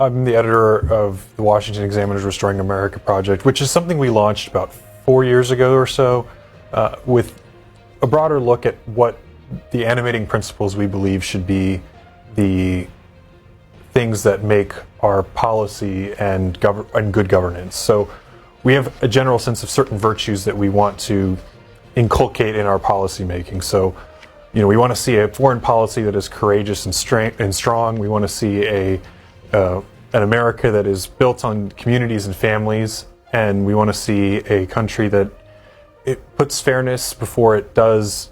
I'm the editor of the Washington Examiner's Restoring America project, which is something we launched about 4 years ago or so, with a broader look at what the animating principles we believe should be the things that make our policy and good governance. So we have a general sense of certain virtues that we want to inculcate in our policy making. So, we want to see a foreign policy that is courageous and strong. We want to see an America that is built on communities and families, and we want to see a country that it puts fairness before it does,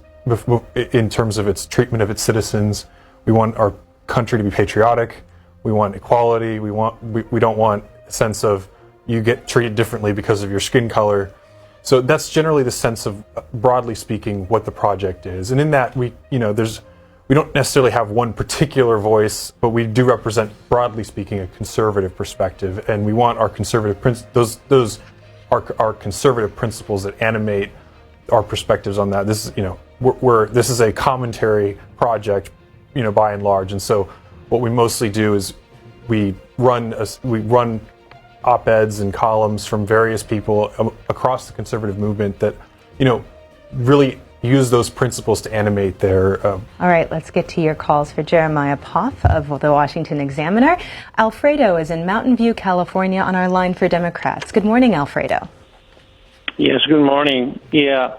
in terms of its treatment of its citizens. We want our country to be patriotic. We want equality. We don't want a sense of you get treated differently because of your skin color. So that's generally the sense of, broadly speaking, what the project is. And in that, we don't necessarily have one particular voice, but we do represent, broadly speaking, a conservative perspective, and we want our conservative those are conservative principles that animate our perspectives on that. This is this is a commentary project, by and large, and so what we mostly do is we run op-eds and columns from various people across the conservative movement that, really use those principles to animate their... All right, let's get to your calls for Jeremiah Poff of the Washington Examiner. Alfredo is in Mountain View, California, on our line for Democrats. Good morning, Alfredo. Yes, good morning. Yeah,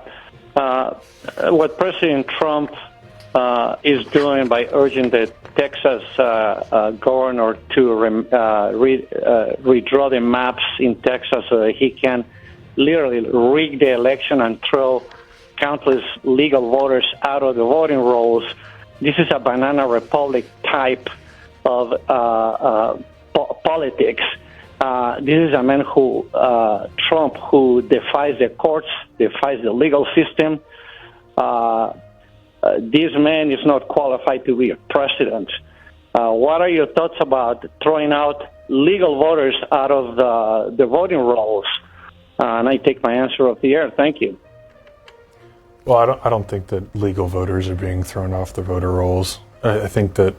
what President Trump is doing by urging the Texas governor to redraw the maps in Texas so that he can literally rig the election and throw countless legal voters out of the voting rolls. This is a banana republic type of politics. This is a man Trump, who defies the courts, defies the legal system. This man is not qualified to be a president. What are your thoughts about throwing out legal voters out of the voting rolls? And I take my answer off the air. Thank you. Well, I don't think that legal voters are being thrown off the voter rolls. I think that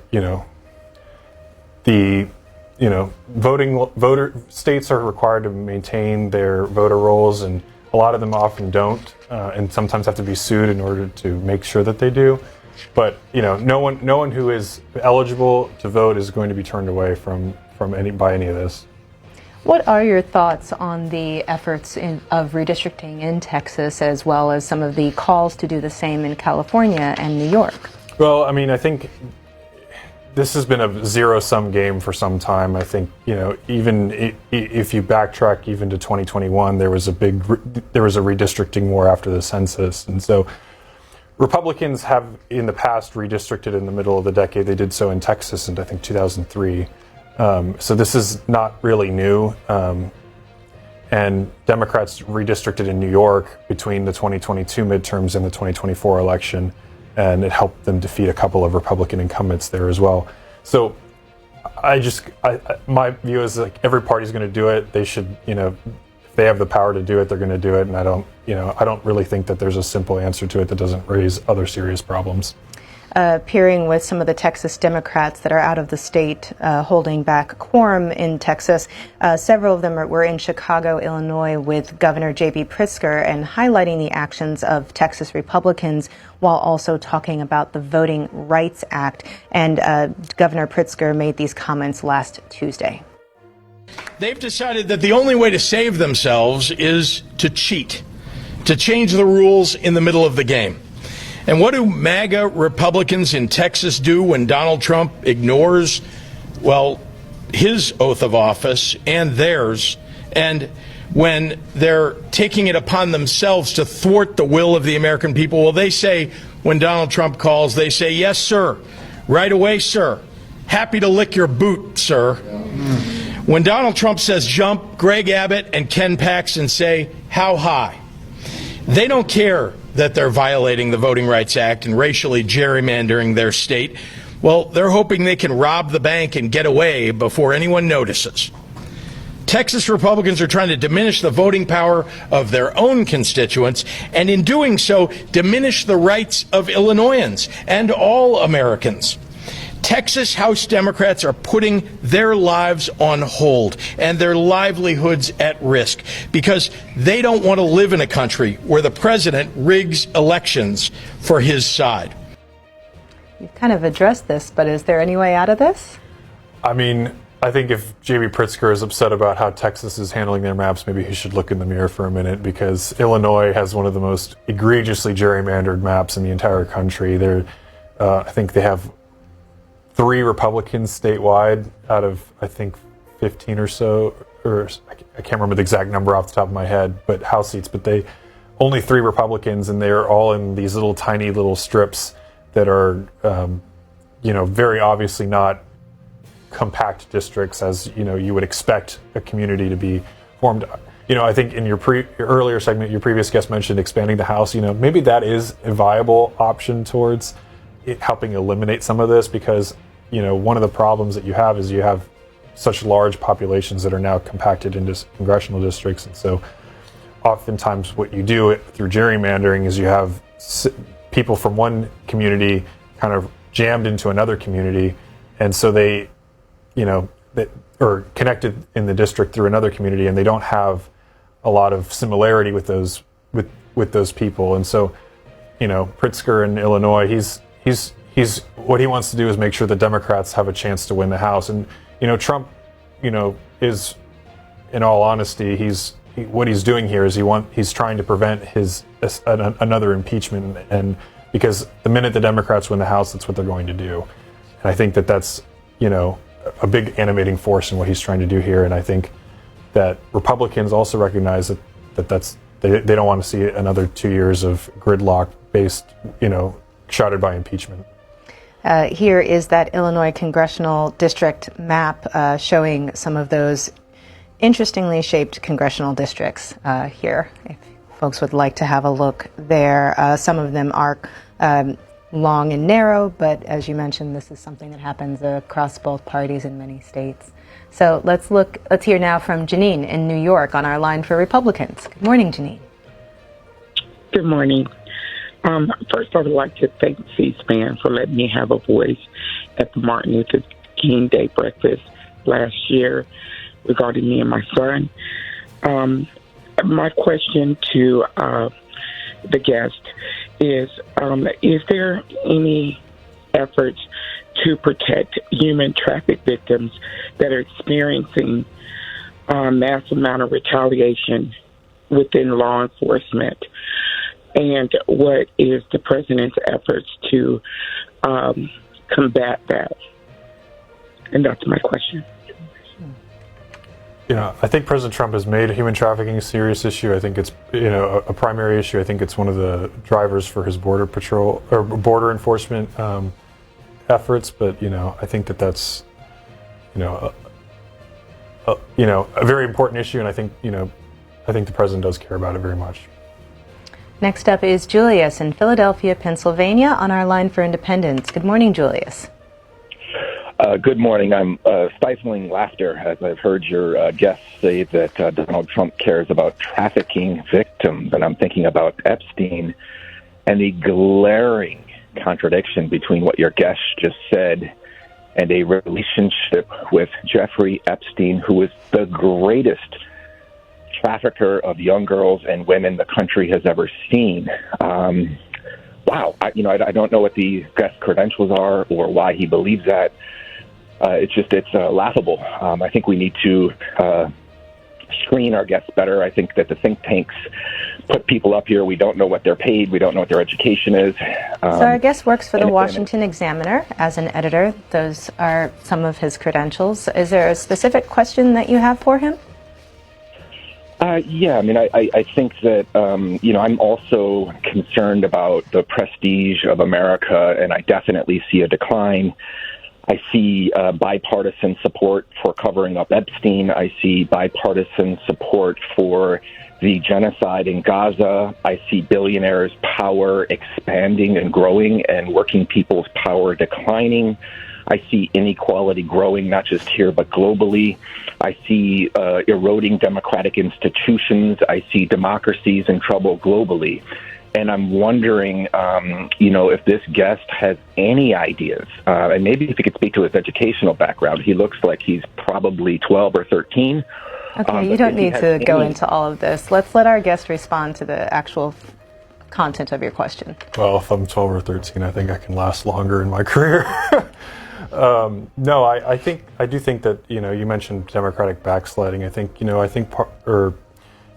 states are required to maintain their voter rolls, and a lot of them often don't, and sometimes have to be sued in order to make sure that they do. But no one who is eligible to vote is going to be turned away by any of this. What are your thoughts on the efforts of redistricting in Texas, as well as some of the calls to do the same in California and New York? Well, I think this has been a zero-sum game for some time. I think, even if you backtrack even to 2021, there was a redistricting war after the census. And so Republicans have in the past redistricted in the middle of the decade. They did so in Texas in, I think, 2003. So this is not really new. And Democrats redistricted in New York between the 2022 midterms and the 2024 election, and it helped them defeat a couple of Republican incumbents there as well. So my view is like every party's going to do it. They should, if they have the power to do it, they're going to do it. And I don't really think that there's a simple answer to it that doesn't raise other serious problems. Appearing with some of the Texas Democrats that are out of the state, holding back quorum in Texas. Several of them were in Chicago, Illinois, with Governor J.B. Pritzker, and highlighting the actions of Texas Republicans while also talking about the Voting Rights Act. And Governor Pritzker made these comments last Tuesday. They've decided that the only way to save themselves is to cheat, to change the rules in the middle of the game. And what do MAGA Republicans in Texas do when Donald Trump ignores, his oath of office and theirs, and when they're taking it upon themselves to thwart the will of the American people? Well, they say, when Donald Trump calls, they say, "Yes, sir. Right away, sir. Happy to lick your boot, sir." When Donald Trump says jump, Greg Abbott and Ken Paxton say, "How high?" They don't care that they're violating the Voting Rights Act and racially gerrymandering their state. Well, they're hoping they can rob the bank and get away before anyone notices. Texas Republicans are trying to diminish the voting power of their own constituents, and in doing so, diminish the rights of Illinoisans and all Americans. Texas House Democrats are putting their lives on hold and their livelihoods at risk because they don't want to live in a country where the president rigs elections for his side. You've kind of addressed this, but is there any way out of this? I mean, I think if J.B. Pritzker is upset about how Texas is handling their maps, maybe he should look in the mirror for a minute, because Illinois has one of the most egregiously gerrymandered maps in the entire country. I think they have 3 Republicans statewide out of, I think, 15 or so, or I can't remember the exact number off the top of my head, but House seats, but they only 3 Republicans, and they're all in these little tiny little strips that are, very obviously not compact districts as you would expect a community to be formed. I think in your earlier segment, your previous guest mentioned expanding the House. Maybe that is a viable option towards helping eliminate some of this, because one of the problems that you have is you have such large populations that are now compacted into congressional districts, and so oftentimes what you do through gerrymandering is you have people from one community kind of jammed into another community, and so they or connected in the district through another community, and they don't have a lot of similarity with those people. And so, Pritzker in Illinois, he's what he wants to do is make sure the Democrats have a chance to win the House. And Trump, is, in all honesty, what he's doing here is he's trying to prevent another impeachment, and because the minute the Democrats win the House, that's what they're going to do. And I think that's a big animating force in what he's trying to do here. And I think that Republicans also recognize that they don't want to see another 2 years of gridlock based, shrouded by impeachment. Here is that Illinois congressional district map showing some of those interestingly shaped congressional districts here. If folks would like to have a look there, some of them are long and narrow, but as you mentioned, this is something that happens across both parties in many states. So let's hear now from Janine in New York on our line for Republicans. Good morning, Janine. Good morning. First, I would like to thank C-SPAN for letting me have a voice at the Martin Luther King Day breakfast last year regarding me and my son. My question to the guest is there any efforts to protect human traffic victims that are experiencing mass amount of retaliation within law enforcement? And what is the president's efforts to combat that? And that's my question. I think President Trump has made human trafficking a serious issue. I think it's a primary issue. I think it's one of the drivers for his border patrol or border enforcement efforts. But I think that's a very important issue, and I think the president does care about it very much. Next up is Julius in Philadelphia, Pennsylvania, on our line for Independence. Good morning, Julius. Good morning. I'm stifling laughter as I've heard your guests say that Donald Trump cares about trafficking victims, and I'm thinking about Epstein and the glaring contradiction between what your guest just said and a relationship with Jeffrey Epstein, who was the greatest trafficker of young girls and women the country has ever seen. Wow. I don't know what the guest's credentials are or why he believes that. It's laughable. I think we need to screen our guests better. I think that the think tanks put people up here. We don't know what they're paid. We don't know what their education is. So our guest works for the Washington Examiner as an editor. Those are some of his credentials. Is there a specific question that you have for him? Yeah, I think that, I'm also concerned about the prestige of America, and I definitely see a decline. I see bipartisan support for covering up Epstein. I see bipartisan support for the genocide in Gaza. I see billionaires' power expanding and growing and working people's power declining. I see inequality growing, not just here, but globally. I see eroding democratic institutions. I see democracies in trouble globally. And I'm wondering, if this guest has any ideas, and maybe if he could speak to his educational background. He looks like he's probably 12 or 13. Okay, you don't need to go into all of this. Let's let our guest respond to the actual content of your question. Well, if I'm 12 or 13, I think I can last longer in my career. No, I do think that, you mentioned Democratic backsliding. I think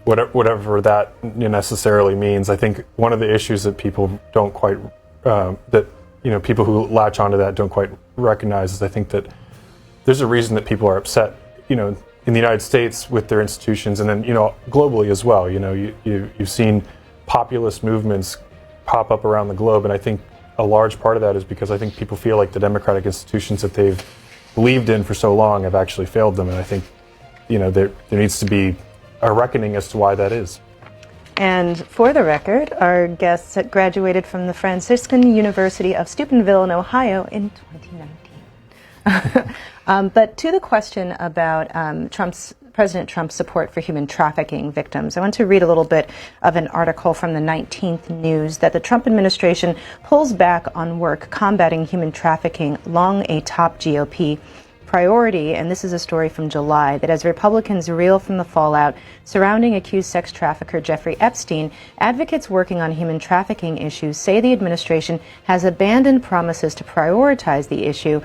whatever that necessarily means. I think one of the issues that people don't quite, people who latch onto that don't quite recognize is I think that there's a reason that people are upset, in the United States with their institutions, and then, globally as well. You've seen populist movements pop up around the globe, and I think a large part of that is because I think people feel like the democratic institutions that they've believed in for so long have actually failed them, and I think, there needs to be a reckoning as to why that is. And for the record, our guests graduated from the Franciscan University of Steubenville in Ohio in 2019. But to the question about President Trump's support for human trafficking victims, I want to read a little bit of an article from the 19th News that the Trump administration pulls back on work combating human trafficking, long a top GOP priority, and this is a story from July, that as Republicans reel from the fallout surrounding accused sex trafficker Jeffrey Epstein, advocates working on human trafficking issues say the administration has abandoned promises to prioritize the issue,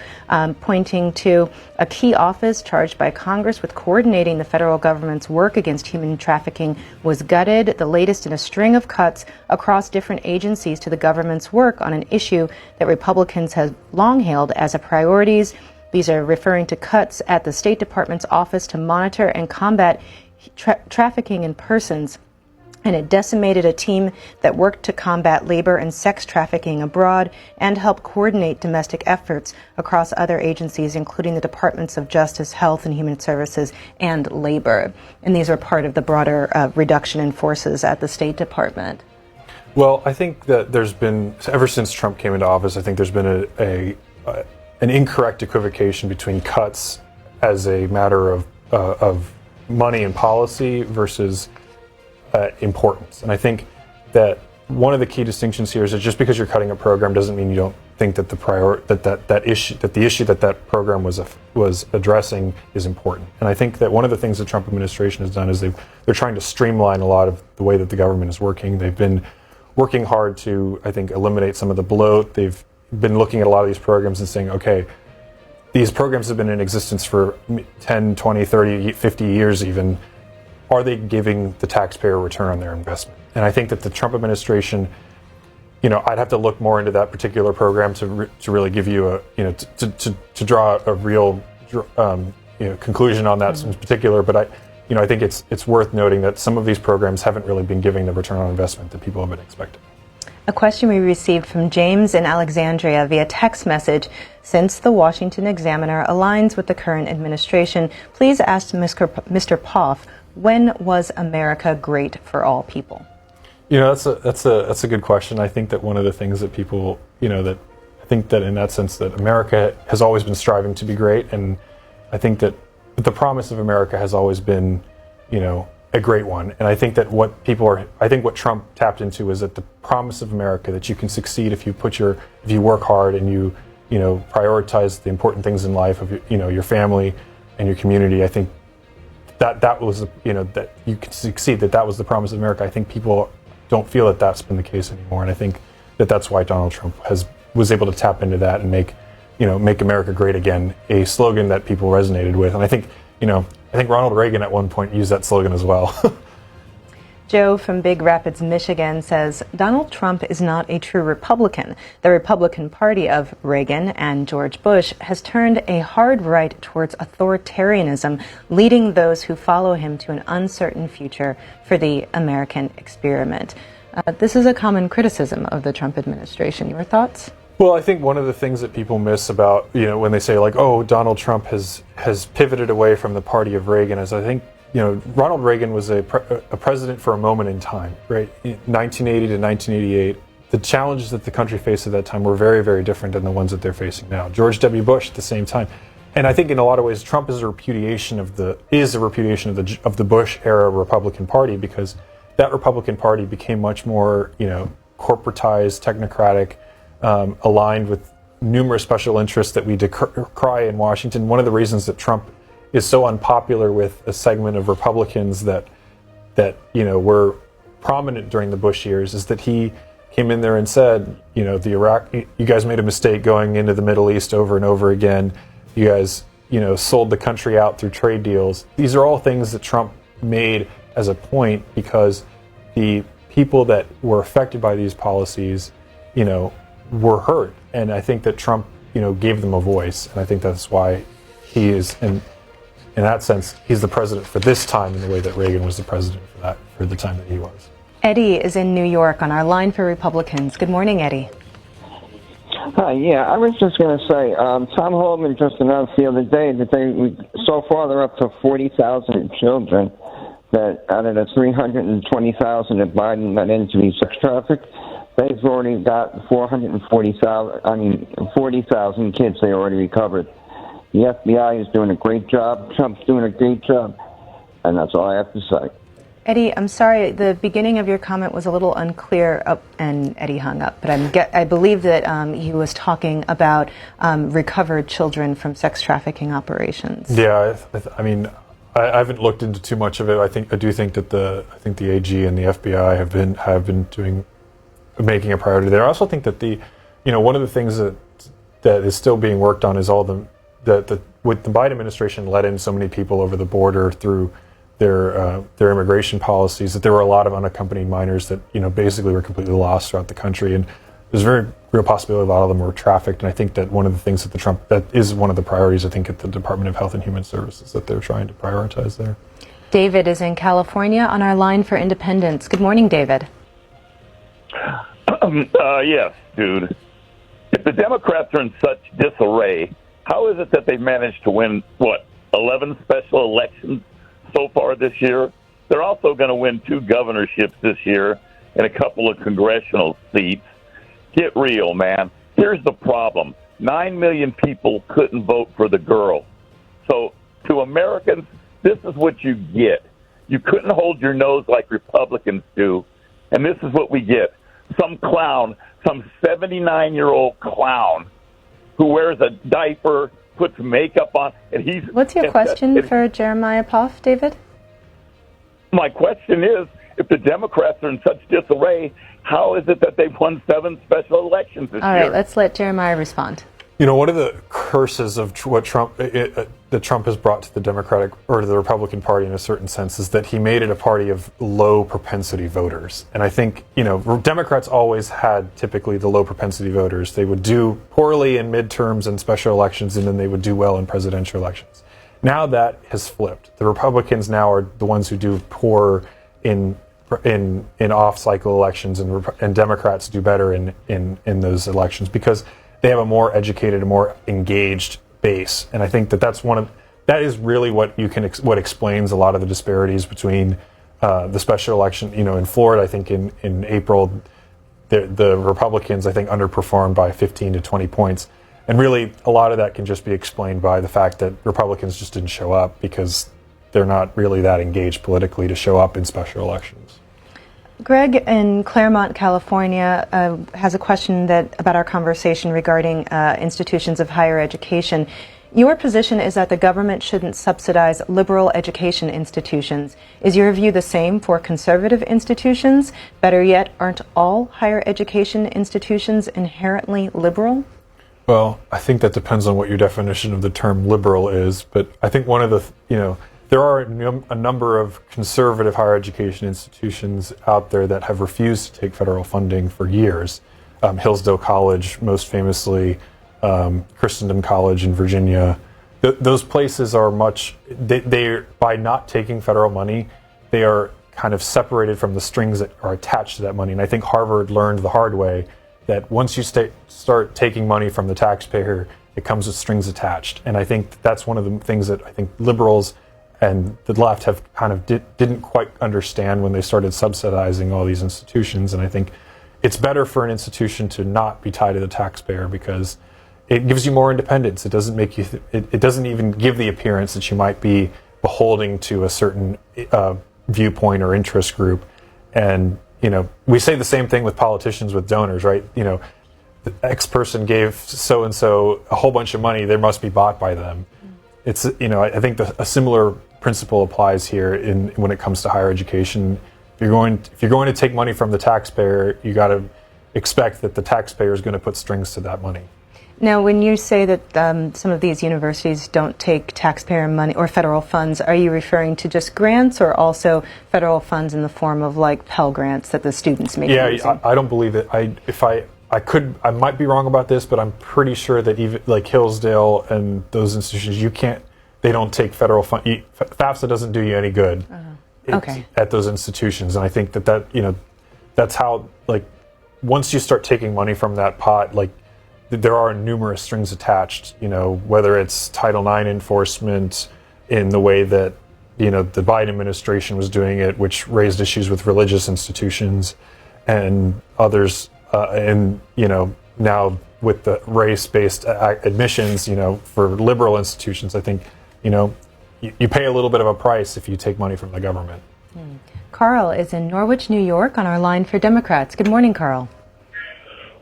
pointing to a key office charged by Congress with coordinating the federal government's work against human trafficking was gutted, the latest in a string of cuts across different agencies to the government's work on an issue that Republicans have long hailed as a priority. These are referring to cuts at the State Department's office to monitor and combat trafficking in persons. And it decimated a team that worked to combat labor and sex trafficking abroad and help coordinate domestic efforts across other agencies, including the Departments of Justice, Health and Human Services, and Labor. And these are part of the broader reduction in forces at the State Department. Well, I think that there's been, ever since Trump came into office, I think there's been an incorrect equivocation between cuts as a matter of money and policy versus importance. And I think that one of the key distinctions here is that just because you're cutting a program doesn't mean you don't think that the issue that program was addressing is important. And I think that one of the things the Trump administration has done is they're trying to streamline a lot of the way that the government is working. They've been working hard to, I think, eliminate some of the bloat. They've been looking at a lot of these programs and saying, okay, these programs have been in existence for 10, 20, 30, 50 years even. Are they giving the taxpayer a return on their investment? And I think that the Trump administration, I'd have to look more into that particular program to really give you to draw a real conclusion on that in particular. But I think it's worth noting that some of these programs haven't really been giving the return on investment that people have been expecting. A question we received from James in Alexandria via text message. Since the Washington Examiner aligns with the current administration, please ask Mr. Poff, when was America great for all people? That's a good question. I think that one of the things that people, that I think that in that sense that America has always been striving to be great, and I think that the promise of America has always been, a great one. And I think that what Trump tapped into is that the promise of America, that you can succeed if you work hard and you prioritize the important things in life of your family and your community. I think that was that you can succeed, that was the promise of America. I think people don't feel that that's been the case anymore, and I think that that's why Donald Trump was able to tap into that and make America great again, a slogan that people resonated with. And I think Ronald Reagan at one point used that slogan as well. Joe from Big Rapids, Michigan says, Donald Trump is not a true Republican. The Republican Party of Reagan and George Bush has turned a hard right towards authoritarianism, leading those who follow him to an uncertain future for the American experiment. This is a common criticism of the Trump administration. Your thoughts? Well, I think one of the things that people miss about, when they say like, oh, Donald Trump has pivoted away from the party of Reagan, is I think, Ronald Reagan was a president for a moment in time, right? 1980 to 1988. The challenges that the country faced at that time were very, very different than the ones that they're facing now. George W. Bush at the same time. And I think in a lot of ways, Trump is a repudiation of the Bush era Republican Party, because that Republican Party became much more, corporatized, technocratic, aligned with numerous special interests that we decry in Washington. One of the reasons that Trump is so unpopular with a segment of Republicans that were prominent during the Bush years is that he came in there and said, the Iraq, you guys made a mistake going into the Middle East over and over again. You guys, sold the country out through trade deals. These are all things that Trump made as a point because the people that were affected by these policies, were hurt. And I think that Trump, gave them a voice. And I think that's why he is, in that sense, he's the president for this time in the way that Reagan was the president for the time that he was. Eddie is in New York on our line for Republicans. Good morning, Eddie. Hi, I was just going to say, Tom Homan just announced the other day that so far they're up to 40,000 children that out of the 320,000 that Biden let into the sex traffic, they've already got 40,000 kids they already recovered. The FBI is doing a great job. Trump's doing a great job. And that's all I have to say. Eddie, I'm sorry, the beginning of your comment was a little unclear, and Eddie hung up, but I believe that he was talking about recovered children from sex trafficking operations. Yeah, I haven't looked into too much of it. I do think that the AG and the FBI have been making a priority there. I also think that one of the things that is still being worked on is all with the Biden administration let in so many people over the border through their immigration policies, that there were a lot of unaccompanied minors that basically were completely lost throughout the country, and there's a very real possibility a lot of them were trafficked. And I think that one of the things that is one of the priorities, I think, at the Department of Health and Human Services that they're trying to prioritize there. David is in California on our line for Independence. Good morning, David. Yes, dude. If the Democrats are in such disarray, how is it that they've managed to win 11 special elections so far this year? They're also going to win 2 governorships this year and a couple of congressional seats. Get real, man. Here's the problem. 9 million people couldn't vote for the girl. So to Americans, this is what you get. You couldn't hold your nose like Republicans do, and this is what we get. Some clown, some 79-year-old clown who wears a diaper, puts makeup on, and he's... What's your question for Jeremiah Poff, David? My question is, if the Democrats are in such disarray, how is it that they've won 7 special elections this year? All right, let's let Jeremiah respond. One of the curses of what that Trump has brought to the Democratic or to the Republican Party in a certain sense is that he made it a party of low propensity voters. And I think, Democrats always had typically the low propensity voters. They would do poorly in midterms and special elections, and then they would do well in presidential elections. Now that has flipped. The Republicans now are the ones who do poor in off-cycle elections, and Democrats do better in those elections because they have a more educated, a more engaged base. And I think that is really what explains a lot of the disparities between the special election. In Florida, I think in April, the Republicans, I think, underperformed by 15 to 20 points. And really, a lot of that can just be explained by the fact that Republicans just didn't show up because they're not really that engaged politically to show up in special elections. Greg in Claremont, California, has a question about our conversation regarding institutions of higher education. Your position is that the government shouldn't subsidize liberal education institutions. Is your view the same for conservative institutions? Better yet, aren't all higher education institutions inherently liberal? Well, I think that depends on what your definition of the term liberal is, but I think one of the, there are a number of conservative higher education institutions out there that have refused to take federal funding for years. Hillsdale College, most famously, Christendom College in Virginia. Those places are they by not taking federal money, they are kind of separated from the strings that are attached to that money. And I think Harvard learned the hard way that once you start taking money from the taxpayer, it comes with strings attached. And I think that's one of the things that I think liberals and the left have kind of didn't quite understand when they started subsidizing all these institutions. And I think it's better for an institution to not be tied to the taxpayer because it gives you more independence. It doesn't make you. It doesn't even give the appearance that you might be beholding to a certain viewpoint or interest group. And we say the same thing with politicians with donors, right? The X person gave so and so a whole bunch of money; they must be bought by them. It's I think a similar principle applies here when it comes to higher education. If you're going to take money from the taxpayer, you got to expect that the taxpayer is going to put strings to that money. Now, when you say that some of these universities don't take taxpayer money or federal funds, are you referring to just grants or also federal funds in the form of like Pell Grants that the students may be using? I don't believe it. I might be wrong about this, but I'm pretty sure that even like Hillsdale and those institutions, they don't take federal fund. FAFSA doesn't do you any good at those institutions, and I think that's how, like, once you start taking money from that pot, like, there are numerous strings attached, whether it's Title IX enforcement in the way that, the Biden administration was doing it, which raised issues with religious institutions and others, and, now with the race-based admissions, for liberal institutions, I think, you pay a little bit of a price if you take money from the government. Carl is in Norwich, New York, on our line for Democrats. Good morning, Carl.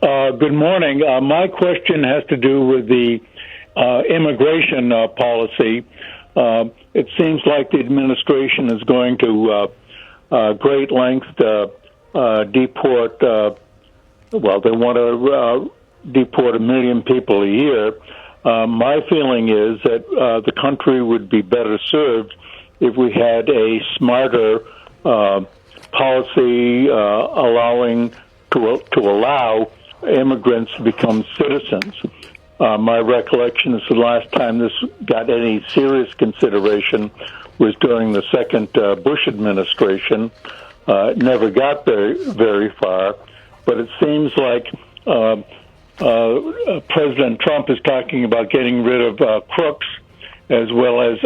Good morning. My question has to do with the immigration policy. It seems like the administration is going to great lengths to deport, they want to deport 1 million people a year. My feeling is that the country would be better served if we had a smarter policy allowing to allow immigrants to become citizens. My recollection is the last time this got any serious consideration was during the second Bush administration. It never got very far, but it seems like President Trump is talking about getting rid of crooks, as well as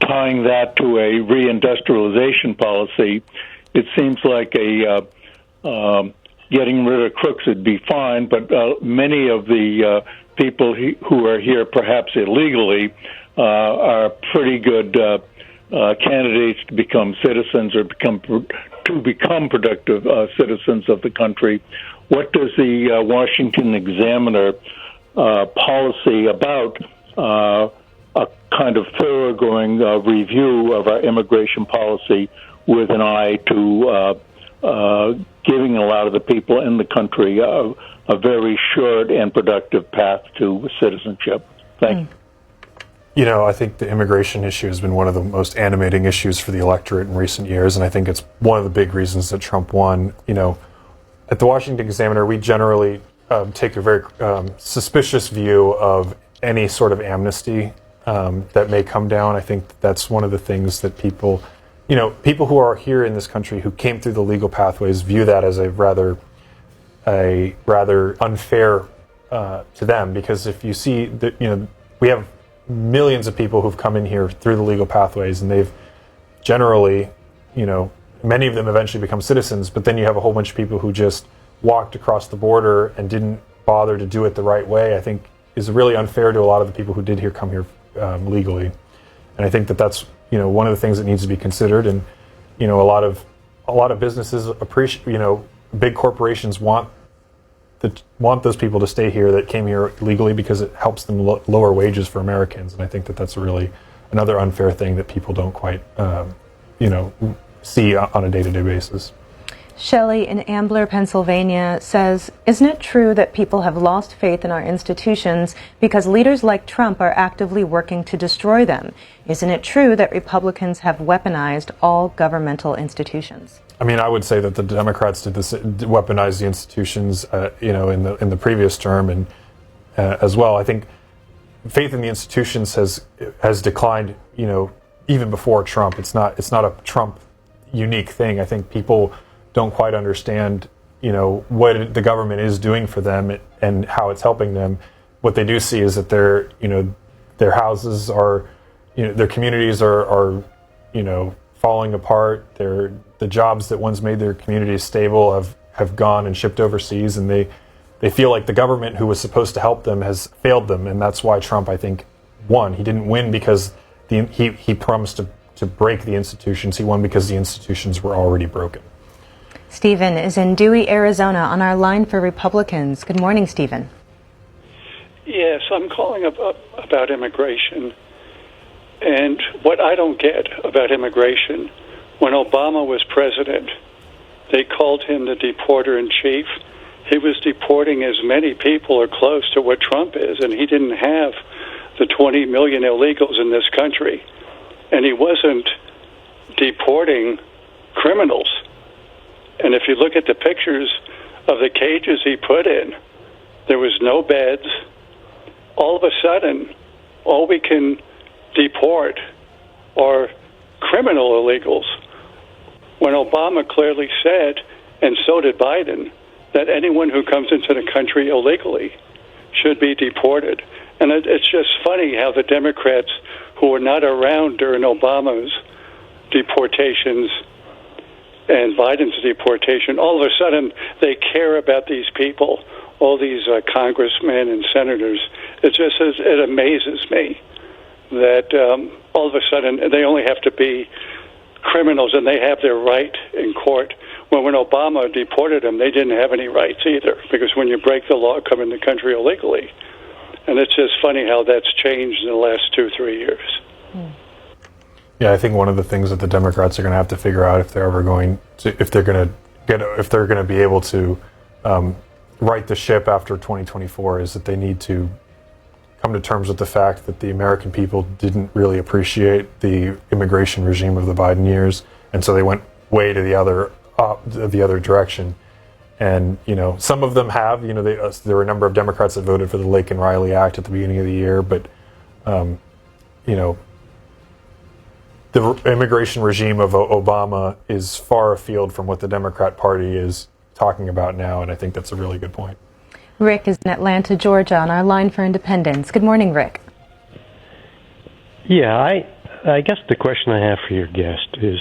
tying that to a reindustrialization policy. It seems like getting rid of crooks would be fine, but many of the people who are here perhaps illegally are pretty good candidates to become citizens or to become productive citizens of the country. What does the Washington Examiner policy about a kind of thoroughgoing review of our immigration policy with an eye to giving a lot of the people in the country a very short and productive path to citizenship? Thank you. I think the immigration issue has been one of the most animating issues for the electorate in recent years, and I think it's one of the big reasons that Trump won. At the Washington Examiner, we generally take a very suspicious view of any sort of amnesty that may come down. I think that's one of the things that people who are here in this country who came through the legal pathways view that as a rather unfair to them, because if you see that, we have millions of people who've come in here through the legal pathways, and they've generally, many of them eventually become citizens, but then you have a whole bunch of people who just walked across the border and didn't bother to do it the right way. I think is really unfair to a lot of the people who did come here legally. And I think that's one of the things that needs to be considered. And a lot of businesses appreciate, big corporations want those people to stay here that came here legally, because it helps them lower wages for Americans. And I think that's really another unfair thing that people don't quite see on a day-to-day basis. Shelley in Ambler, Pennsylvania says, isn't it true that people have lost faith in our institutions because leaders like Trump are actively working to destroy them? Isn't it true that Republicans have weaponized all governmental institutions? I mean, I would say that the Democrats did weaponize the institutions, in the previous term, and as well. I think faith in the institutions has declined, even before Trump. It's not a Trump unique thing. I think people don't quite understand, what the government is doing for them and how it's helping them. What they do see is that their houses are, their communities are falling apart. The jobs that once made their communities stable have gone and shipped overseas, and they feel like the government who was supposed to help them has failed them, and that's why Trump, I think, won. He didn't win because he promised to break the institutions. He won because the institutions were already broken. Stephen is in Dewey, Arizona, on our line for Republicans. Good morning, Stephen. Yes, I'm calling about immigration. And what I don't get about immigration, when Obama was president, they called him the deporter in chief. He was deporting as many people or close to what Trump is, and he didn't have the 20 million illegals in this country. And he wasn't deporting criminals. And if you look at the pictures of the cages he put in, there was no beds. All of a sudden, all we can deport are criminal illegals, when Obama clearly said, and so did Biden, that anyone who comes into the country illegally should be deported. And it's just funny how the Democrats who were not around during Obama's deportations and Biden's deportation, all of a sudden they care about these people, all these congressmen and senators. It amazes me that all of a sudden they only have to be criminals and they have their right in court. When Obama deported them, they didn't have any rights either, because when you break the law, come in the country illegally. And it's just funny how that's changed in the last 2-3 years. Yeah, I think one of the things that the Democrats are going to have to figure out if they're ever going to, if they're going to be able to right the ship after 2024, is that they need to come to terms with the fact that the American people didn't really appreciate the immigration regime of the Biden years, and so they went way to the other direction. And some of them have. There were a number of Democrats that voted for the Lake and Riley Act at the beginning of the year, but the immigration regime of Obama is far afield from what the Democrat Party is talking about now, and I think that's a really good point. Rick is in Atlanta, Georgia, on our line for Independence. Good morning, Rick. Yeah, I guess the question I have for your guest is,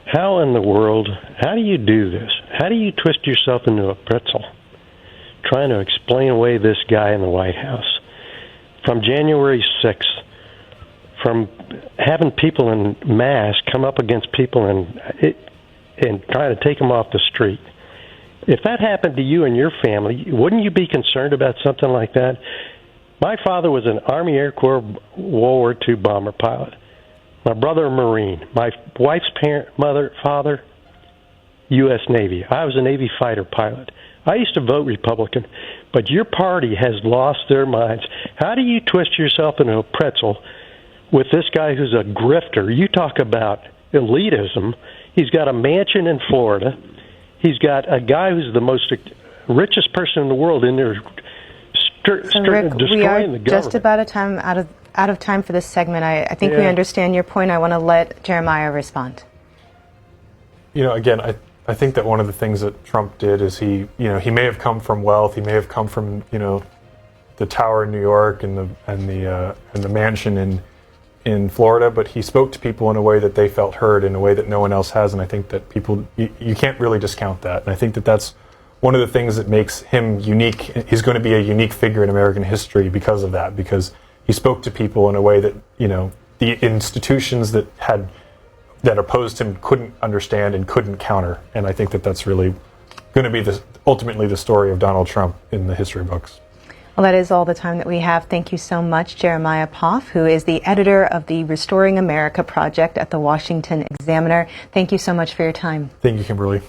how in the world, how do you do this? How do you twist yourself into a pretzel trying to explain away this guy in the White House? From January 6th, from having people in mass come up against people and trying to take them off the street. If that happened to you and your family, wouldn't you be concerned about something like that? My father was an Army Air Corps World War II bomber pilot. My brother, a Marine. My wife's father, U.S. Navy. I was a Navy fighter pilot. I used to vote Republican, but your party has lost their minds. How do you twist yourself into a pretzel with this guy who's a grifter? You talk about elitism. He's got a mansion in Florida. He's got a guy who's the most richest person in the world in there Rick, destroying the government. Just about out of time for this segment. I think we understand your point. I want to let Jeremiah respond. Again, I think that one of the things that Trump did is he may have come from wealth. He may have come from the tower in New York and the mansion in Florida, but he spoke to people in a way that they felt heard, in a way that no one else has, and I think that you can't really discount that. And I think that that's one of the things that makes him unique. He's going to be a unique figure in American history because of that, because he spoke to people in a way that the institutions that opposed him couldn't understand and couldn't counter. And I think that that's really going to be ultimately the story of Donald Trump in the history books. Well, that is all the time that we have. Thank you so much, Jeremiah Poff, who is the editor of the Restoring America Project at the Washington Examiner. Thank you so much for your time. Thank you, Kimberly.